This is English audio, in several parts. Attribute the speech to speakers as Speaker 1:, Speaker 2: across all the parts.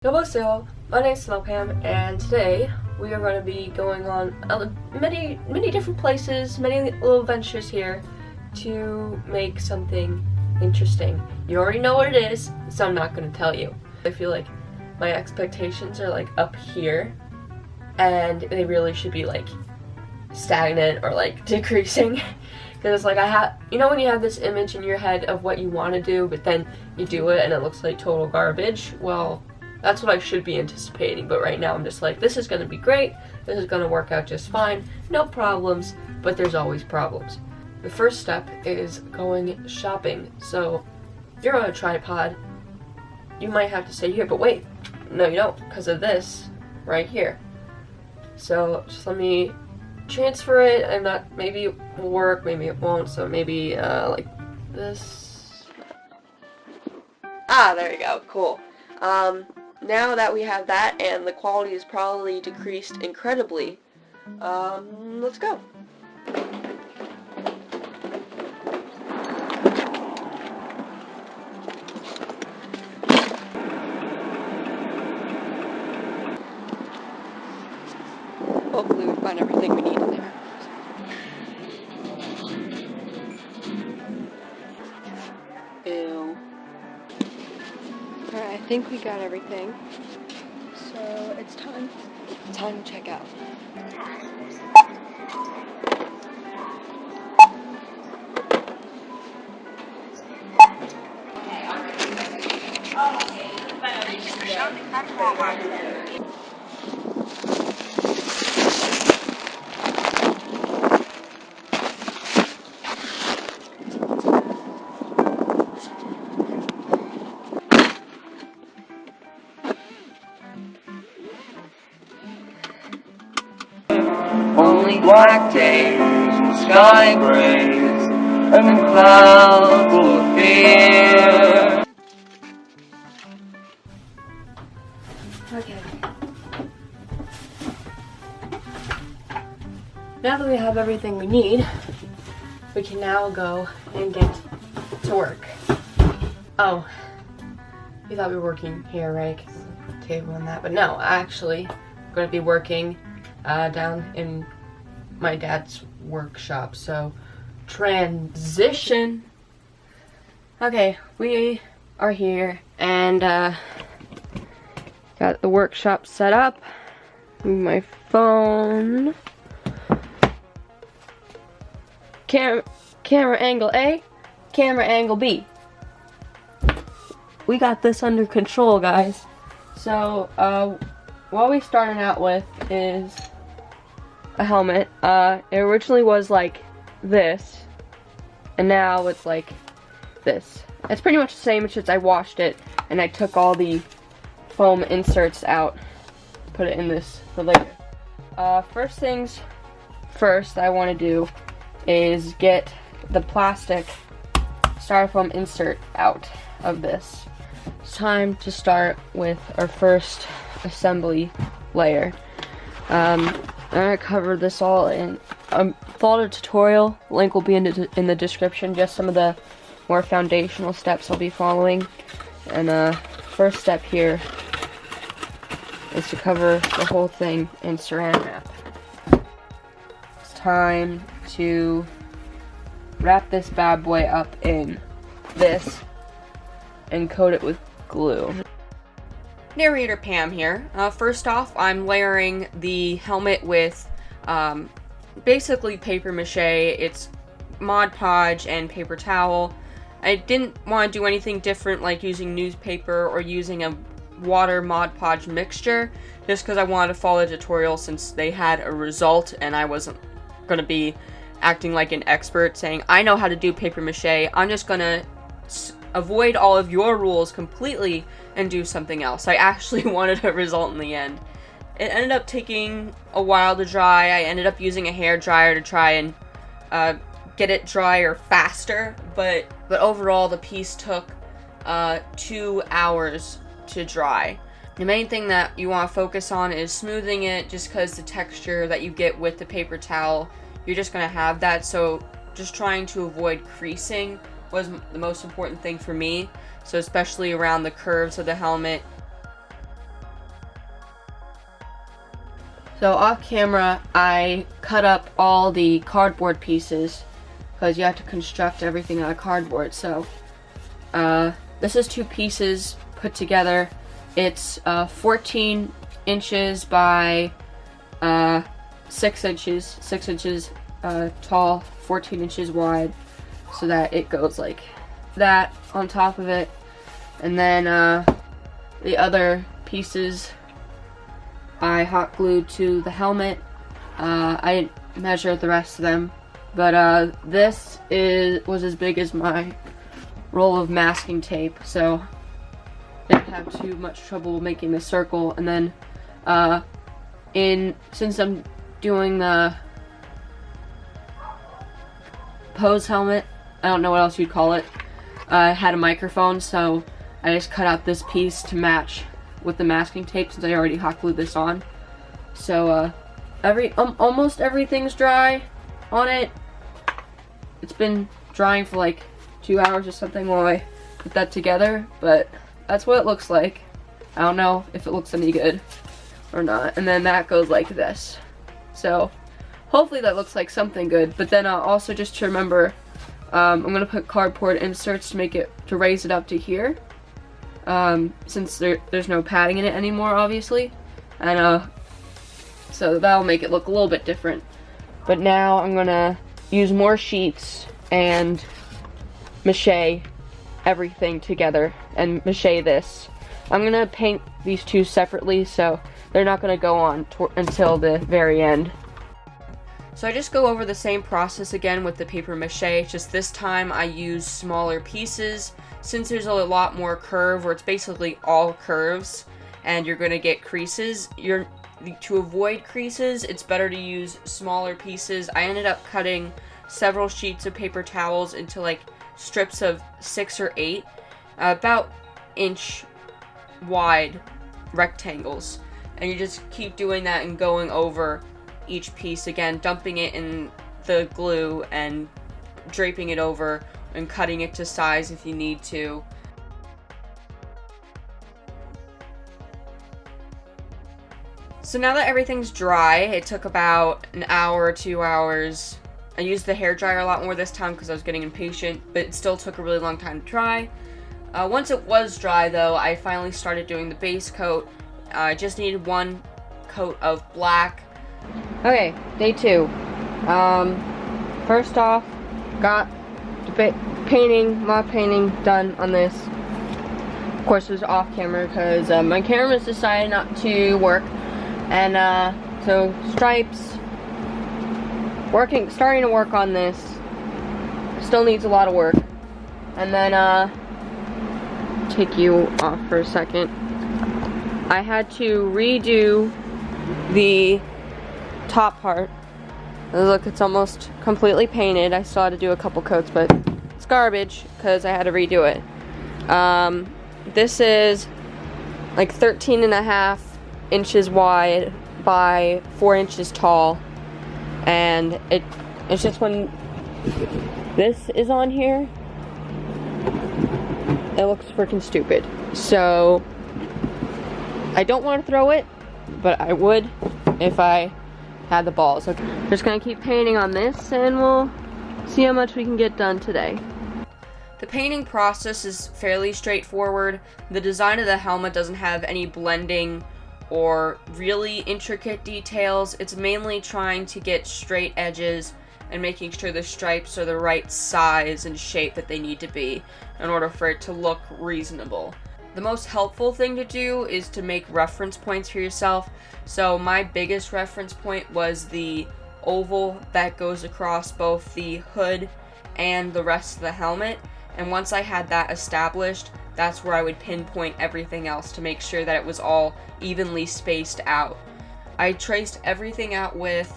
Speaker 1: 여보세요. My name is Pam, and today we are going to be going on many different places, many little ventures here to make something interesting. You already know what it is, so I'm not going to tell you. I feel like my expectations are like up here, and they really should be like stagnant or like decreasing. Because like when you have this image in your head of what you want to do, but then you do it and it looks like total garbage, well, that's what I should be anticipating, but right now I'm just like, this is going to be great, this is going to work out just fine, no problems, but there's always problems. The first step is going shopping. So, you're on a tripod, you might have to stay here, but wait, no you don't, because of this right here. So, just let me transfer it, and that maybe it will work, maybe it won't, so maybe like this. There you go, cool. Now that we have that, and the quality is probably decreased incredibly, let's go. Hopefully we find everything we need in there. Ew. Alright, I think we got everything. So it's time to check out.
Speaker 2: Only black days, sky grays, and clouds full of fear.
Speaker 1: Okay. Now that we have everything we need, we can now go and get to work. Oh, you thought we were working here, right? 'Cause the table and that, but no, actually, I'm going to be working down in my dad's workshop. So, transition. Okay, we are here and got the workshop set up. My phone. Camera angle A, camera angle B. We got this under control, guys. So, what we started out with is a helmet. It originally was like this, and now it's like this. It's pretty much the same, it's just I washed it, and I took all the foam inserts out, put it in this for later. First things first I want to do is get the plastic styrofoam insert out of this. It's time to start with our first assembly layer. I'm gonna cover this all in a follow tutorial. Link will be in the description. Just some of the more foundational steps I'll be following. And first step here is to cover the whole thing in saran wrap. It's time to wrap this bad boy up in this and coat it with glue. Narrator Pam here. First off, I'm layering the helmet with basically paper mache. It's Mod Podge and paper towel. I didn't want to do anything different like using newspaper or using a water Mod Podge mixture, just because I wanted to follow the tutorial since they had a result and I wasn't going to be acting like an expert saying I know how to do paper mache. I'm just going to avoid all of your rules completely and do something else. I actually wanted a result in the end. It ended up taking a while to dry. I ended up using a hair dryer to try and get it drier faster, but overall the piece took 2 hours to dry. The main thing that you want to focus on is smoothing it, just because the texture that you get with the paper towel, you're just going to have that, so just trying to avoid creasing was the most important thing for me. So especially around the curves of the helmet, So off camera, I cut up all the cardboard pieces because you have to construct everything out of cardboard. So this is 2 pieces put together. It's 14 inches by 6 inches, 6 inches tall, 14 inches wide, so that it goes like that on top of it. And then the other pieces I hot glued to the helmet. I didn't measure the rest of them, but this was as big as my roll of masking tape, so didn't have too much trouble making the circle. And then since I'm doing the Poe's helmet, I don't know what else you'd call it, I had a microphone, so I just cut out this piece to match with the masking tape since I already hot glued this on. So almost everything's dry on it. It's been drying for like 2 hours or something while I put that together, but that's what it looks like. I don't know if it looks any good or not. And then that goes like this. So hopefully that looks like something good. But then also just to remember, I'm gonna put cardboard inserts to raise it up to here. Since there's no padding in it anymore, obviously. And so that'll make it look a little bit different. But now I'm gonna use more sheets and mache everything together and mache this. I'm gonna paint these 2 separately, so they're not gonna go on until the very end. So I just go over the same process again with the paper mache, just this time I use smaller pieces since there's a lot more curve, or it's basically all curves, and you're gonna get creases. To avoid creases, it's better to use smaller pieces. I ended up cutting several sheets of paper towels into like strips of 6 or 8, about inch wide rectangles, and you just keep doing that and going over each piece again, dumping it in the glue and draping it over and cutting it to size if you need to. So now that everything's dry, it took about an hour or 2 hours. I used the hairdryer a lot more this time because I was getting impatient, but it still took a really long time to dry. Once it was dry though, I finally started doing the base coat. I just needed 1 coat of black. Okay, day 2. First off, got the my painting done on this. Of course, it was off camera because my camera's decided not to work. And so stripes, starting to work on this. Still needs a lot of work. And then take you off for a second. I had to redo the top part. Look, it's almost completely painted. I still had to do a couple coats, but it's garbage because I had to redo it. This is like 13.5 inches wide by 4 inches tall, and it's just when this is on here, it looks freaking stupid. So I don't want to throw it, but I would if I had the balls. Okay, just gonna keep painting on this and we'll see how much we can get done today. The painting process is fairly straightforward. The design of the helmet doesn't have any blending or really intricate details. It's mainly trying to get straight edges and making sure the stripes are the right size and shape that they need to be in order for it to look reasonable. The most helpful thing to do is to make reference points for yourself. So my biggest reference point was the oval that goes across both the hood and the rest of the helmet. And once I had that established, that's where I would pinpoint everything else to make sure that it was all evenly spaced out. I traced everything out with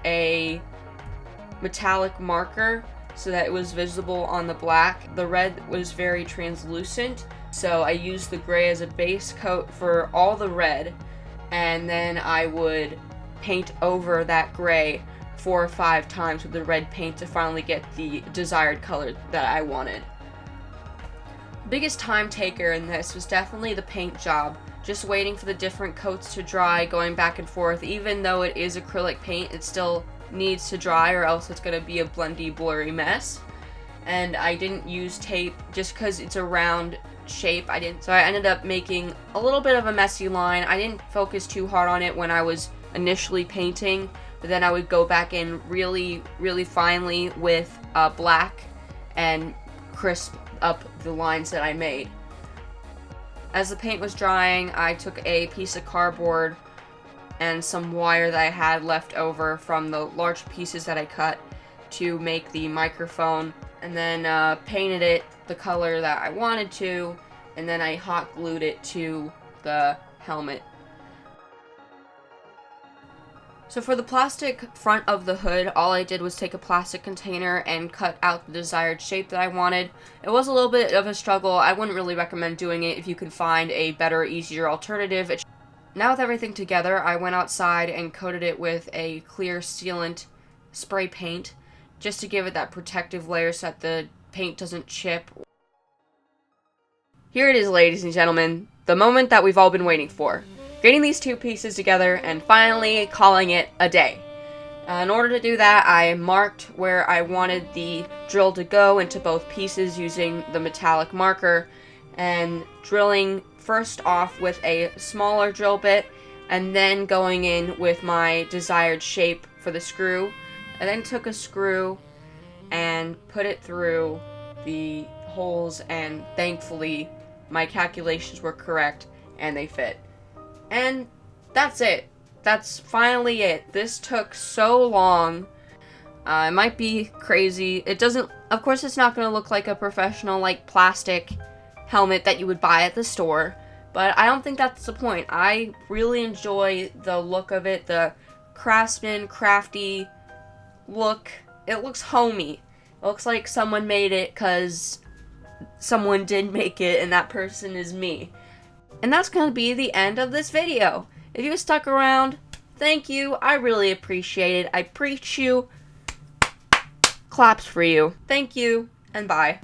Speaker 1: a metallic marker so that it was visible on the black. The red was very translucent, so I used the gray as a base coat for all the red, and then I would paint over that gray 4 or 5 times with the red paint to finally get the desired color that I wanted. biggest time taker in this was definitely the paint job. Just waiting for the different coats to dry, going back and forth. Even though it is acrylic paint, it still needs to dry or else it's going to be a blendly, blurry mess. And I didn't use tape just because it's a round shape. So I ended up making a little bit of a messy line. I didn't focus too hard on it when I was initially painting, but then I would go back in really, really finely with black and crisp up the lines that I made. As the paint was drying, I took a piece of cardboard and some wire that I had left over from the large pieces that I cut to make the microphone, and then painted it the color that I wanted to, and then I hot glued it to the helmet. So for the plastic front of the hood, all I did was take a plastic container and cut out the desired shape that I wanted. It was a little bit of a struggle. I wouldn't really recommend doing it if you can find a better, easier alternative. Now with everything together, I went outside and coated it with a clear sealant spray paint just to give it that protective layer so that the paint doesn't chip. Here it is, ladies and gentlemen, the moment that we've all been waiting for. Getting these two pieces together and finally calling it a day. In order to do that, I marked where I wanted the drill to go into both pieces using the metallic marker, and drilling first off with a smaller drill bit and then going in with my desired shape for the screw. I then took a screw and put it through the holes, and thankfully my calculations were correct and they fit. And that's it. That's finally it. This took so long. It might be crazy. It doesn't, of course it's not going to look like a professional, like, plastic helmet that you would buy at the store, but I don't think that's the point. I really enjoy the look of it, the craftsman, crafty look. It looks homey. It looks like someone made it because someone did make it, and that person is me. And that's going to be the end of this video. If you stuck around, thank you. I really appreciate it. I preach you. Claps for you. Thank you, and bye.